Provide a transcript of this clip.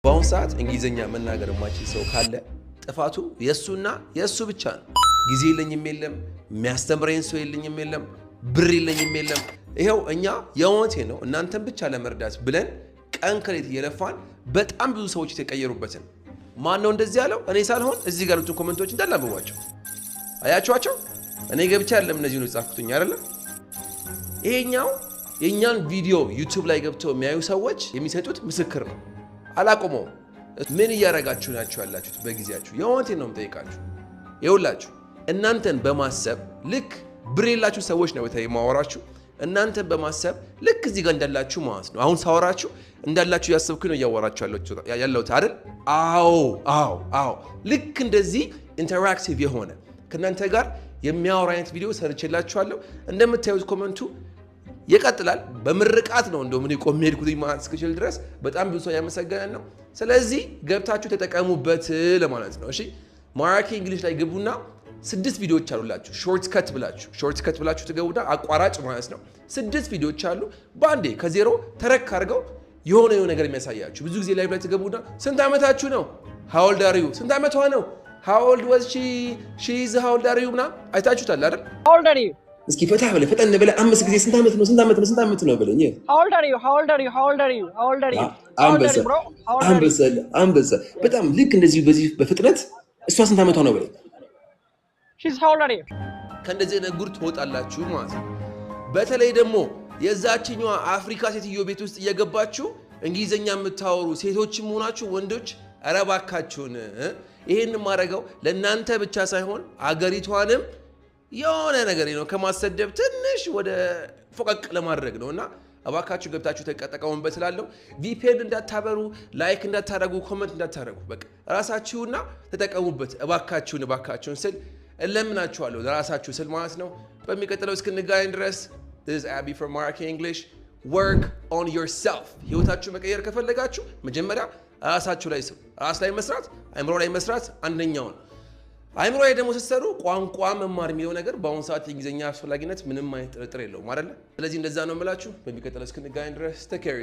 በአሁን ሰዓት እንግሊዘኛ መናገር የማይችል ሰው ካለ ጥፋቱ የሱና የሱ ብቻ ነው። ጊዜ የለኝም የለም፣ የሚያስተምረኝ ሰው የለም፣ ብር የለኝም የለም። ይሄው እኛ የወንቴ ነው እናንተን ብቻ ለመርዳት ብለን ቀን ከሌት እየለፋን በጣም ብዙ ሰዎች የተቀየሩበትን ማን ነው እንደዚህ ያለው? እኔ ሳልሆን እዚህ ጋር ያሉትን ኮሜንቶች እንዳላበቧቸው አያችኋቸው። እኔ ገብቻ አይደለም እነዚህ ነው ጻፍኩኝ አይደለም። ይሄኛው የኛን ቪዲዮ ዩቲዩብ ላይ ገብተው የሚያዩ ሰዎች የሚሰጡት ምስክር ነው። አላቆመውም። ምን እያረጋችሁ ናችሁ ያላችሁት በጊዜያችሁ? የወንቴን ነው የምጠይቃችሁ። ይኸውላችሁ እናንተን በማሰብ ልክ ብር የላችሁ ሰዎች ነው የማወራችሁ። እናንተን በማሰብ ልክ እዚህ ጋር እንዳላችሁ ማለት ነው። አሁን ሳወራችሁ እንዳላችሁ ያሰብኩኝ ነው እያወራችሁ ያለሁት አይደል? አዎ። ልክ እንደዚህ ኢንተራክቲቭ የሆነ ከእናንተ ጋር የሚያወራ አይነት ቪዲዮ ሰርቼላችኋለሁ። እንደምታዩት ኮመንቱ ይቀጥላል። በምርቃት ነው እንደው ምን ቆም ሄድኩት ማለት እስክችል ድረስ በጣም ብዙ ሰው ያመሰገነን ነው። ስለዚህ ገብታችሁ ተጠቀሙበት ለማለት ነው። እሺ ማራኪ እንግሊሽ ላይ ግቡና 6 ቪዲዮዎች አሉላችሁ። ሾርት ከት ብላችሁ ትገቡና አቋራጭ ማለት ነው 6 ቪዲዮዎች አሉ። ባንዴ ከዜሮ ተረክ አድርገው የሆነ ነገር የሚያሳያችሁ። ብዙ ጊዜ ላይ ትገቡና ስንት ዓመታችሁ ነው? how old are you? ስንት ዓመቷ ነው? how old was she is how old are you ምናምን አይታችሁታል አይደል? how old are you? እስኪ ፈጠን ብለህ 5 ጊዜ ስንት ዓመት ነው በለኝ። how old are you? አንበሳ በጣም ልክ እንደዚህ በዚህ በፍጥነት እሷ ስንት ዓመቷ ነው በለኝ። she's how old are you? ከእንደዚህ አይነት ጉድ ትወጣላችሁ ማለት ነው። በተለይ ደግሞ የዛችኛዋ አፍሪካ ሴትዮ ቤት ውስጥ እየገባችሁ እንግሊዘኛ የምታወሩ ሴቶችም ሆናችሁ ወንዶች ኧረ እባካችሁን ይሄን ማድረገው ለእናንተ ብቻ ሳይሆን አገሪቷንም የሆነ ነገር ነው ከማሰደብ ትንሽ ወደ ፎቀቅ ለማድረግ ነውና እባካችሁ ገብታችሁ ተጠቀሙበት እላለሁ። ቪፒኤን እንዳታበሩ፣ ላይክ እንዳታረጉ፣ ኮሜንት እንዳታረጉ፣ በቃ ራሳችሁና ተጠቀሙበት እባካችሁን ስል እለምናችኋለሁ፣ ለራሳችሁ ስል ማለት ነው። በሚቀጥለው እስክንገናኝ ድረስ this is Abby from Maraki English. Work on yourself. ህይወታችሁ መቀየር ከፈለጋችሁ መጀመሪያ ራሳችሁ ላይ ራስ ላይ መስራት፣ አይምሮ ላይ መስራት አንደኛው ነው። አይምሮ ላይ ደግሞ ስትሰሩ ቋንቋ መማር የሚለው ነገር በአሁኑ ሰዓት የእንግሊዝኛ አስፈላጊነት ምንም አይነት ጥርጥር የለውም አይደለ? ስለዚህ እንደዛ ነው የምላችሁ። በሚቀጥለው እስክንገናኝ ድረስ take care.